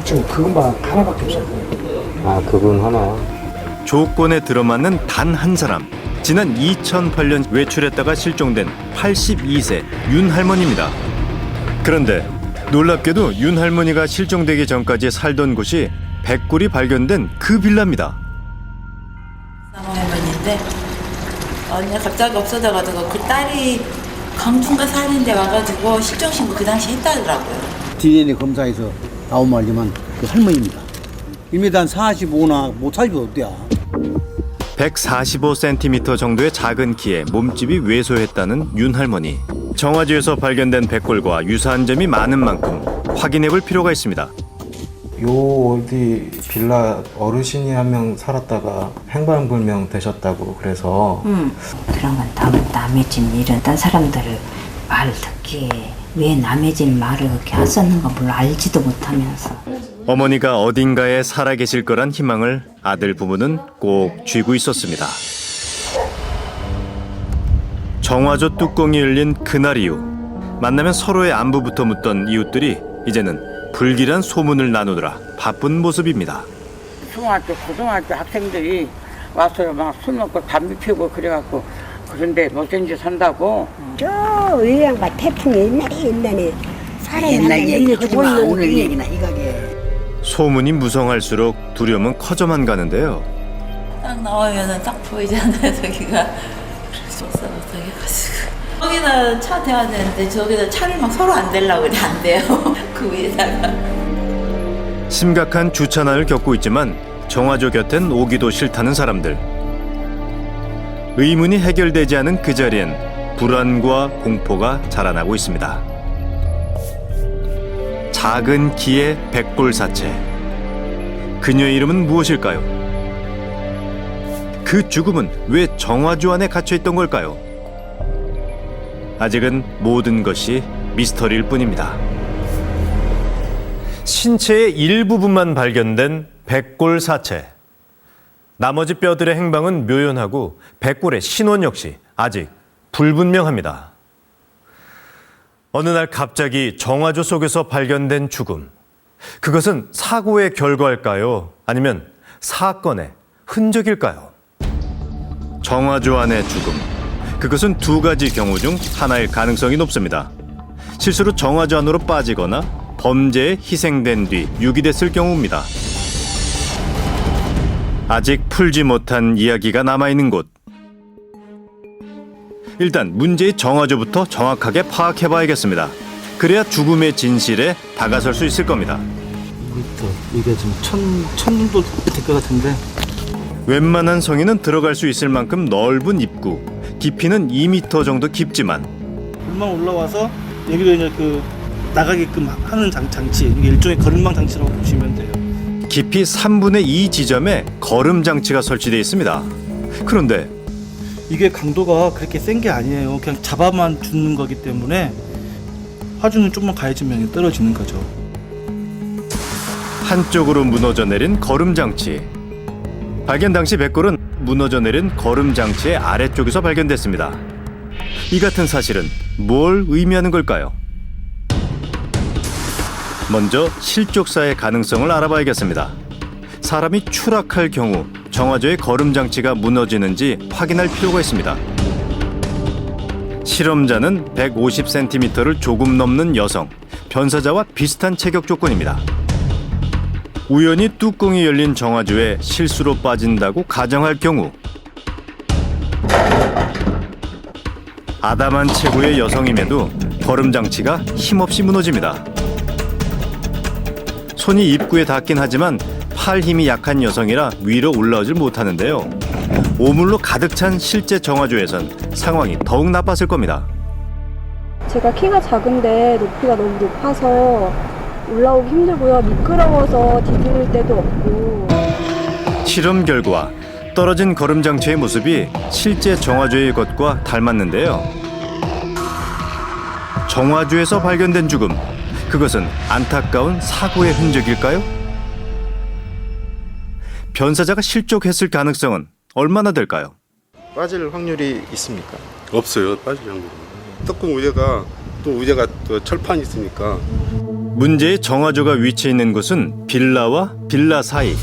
지금 그것만 하나밖에 없어요. 아, 그분 하나. 조건에 들어맞는 단 한 사람. 지난 2008년 외출했다가 실종된 82세 윤 할머니입니다. 그런데 놀랍게도 윤 할머니가 실종되기 전까지 살던 곳이 백골이 발견된 그 빌라입니다. 할머니인데 언니가 갑자기 없어져가지고 그 딸이 강중가 사는 데 와가지고 실종신고 그 당시 했다더라고요. DNA 검사에서 나온 말이지만 그 할머니입니다. 1m 한 45나 못 살죠 어때야. 145cm 정도의 작은 키에 몸집이 왜소했다는 윤 할머니. 정화주에서 발견된 백골과 유사한 점이 많은 만큼 확인해볼 필요가 있습니다. 요 어디 빌라 어르신이 한 명 살았다가 행방불명 되셨다고 그래서 그런 건 남의 집 일은 딴 사람들을 말 듣기에 왜 남의 집 말을 그렇게 하셨는가 몰라 알지도 못하면서. 어머니가 어딘가에 살아계실 거란 희망을 아들 부부는 꼭 쥐고 있었습니다. 정화조 뚜껑이 열린 그날 이후 만나면 서로의 안부부터 묻던 이웃들이 이제는 불길한 소문을 나누느라 바쁜 모습입니다. 중학교, 고등학교 학생들이 와서 막 술 먹고 담배 피우고 그래갖고 그런데 못된 짓 산다고. 저 의왕과 태풍이 옛날에 사람이 옛날 얘기 하지 마. 죽었는데 오늘 얘기나 이거게. 소문이 무성할수록 두려움은 커져만 가는데요. 딱 나오면은 딱 보이잖아요, 저기가. 그래서 못하게가지고. 거기다 차 대야 되는데 저기다 차를 막 서로 안 대려고 그래 안 돼요. 그 위에다가. 심각한 주차난을 겪고 있지만 정화조 곁엔 오기도 싫다는 사람들. 의문이 해결되지 않은 그 자리엔 불안과 공포가 자라나고 있습니다. 작은 키의 백골 사체. 그녀의 이름은 무엇일까요? 그 죽음은 왜 정화조 안에 갇혀있던 걸까요? 아직은 모든 것이 미스터리일 뿐입니다. 신체의 일부분만 발견된 백골 사체. 나머지 뼈들의 행방은 묘연하고 백골의 신원 역시 아직 불분명합니다. 어느 날 갑자기 정화조 속에서 발견된 죽음. 그것은 사고의 결과일까요? 아니면 사건의 흔적일까요? 정화조 안의 죽음. 그것은 두 가지 경우 중 하나일 가능성이 높습니다. 실수로 정화조 안으로 빠지거나 범죄에 희생된 뒤 유기됐을 경우입니다. 아직 풀지 못한 이야기가 남아있는 곳. 일단 문제의 정화조부터 정확하게 파악해봐야겠습니다. 그래야 죽음의 진실에 다가설 수 있을 겁니다. 이게 지금 천 정도 될 것 같은데. 웬만한 성인은 들어갈 수 있을 만큼 넓은 입구. 깊이는 2m 정도 깊지만 물만 올라와서 여기로 이제 그 나가게끔 하는 장치, 이게 일종의 거름망 장치라고 보시면 돼요. 깊이 3분의 2 지점에 거름 장치가 설치되어 있습니다. 그런데 이게 강도가 그렇게 센 게 아니에요. 그냥 잡아만 주는 거기 때문에 화주는 조금만 가해지면 떨어지는 거죠. 한쪽으로 무너져 내린 거름 장치. 발견 당시 백골은 무너져 내린 거름 장치의 아래쪽에서 발견됐습니다. 이 같은 사실은 뭘 의미하는 걸까요? 먼저 실족사의 가능성을 알아봐야겠습니다. 사람이 추락할 경우 정화조의 거름 장치가 무너지는지 확인할 필요가 있습니다. 실험자는 150cm를 조금 넘는 여성, 변사자와 비슷한 체격 조건입니다. 우연히 뚜껑이 열린 정화조에 실수로 빠진다고 가정할 경우 아담한 체구의 여성임에도 거름 장치가 힘없이 무너집니다. 손이 입구에 닿긴 하지만 팔 힘이 약한 여성이라 위로 올라오질 못하는데요. 오물로 가득 찬 실제 정화조에선 상황이 더욱 나빴을 겁니다. 제가 키가 작은데 높이가 너무 높아서 올라오기 힘들고요. 미끄러워서 디딜 데도 없고. 실험 결과 떨어진 거름 장치의 모습이 실제 정화조의 것과 닮았는데요. 정화조에서 발견된 죽음. 그것은 안타까운 사고의 흔적일까요? 변사자가 실족했을 가능성은 얼마나 될까요? 빠질 확률이 있습니까? 없어요. 빠질 확률은. 뚜껑 위에가 또 철판이 있으니까. 문제의 정화조가 위치해 있는 곳은 빌라와 빌라 사이.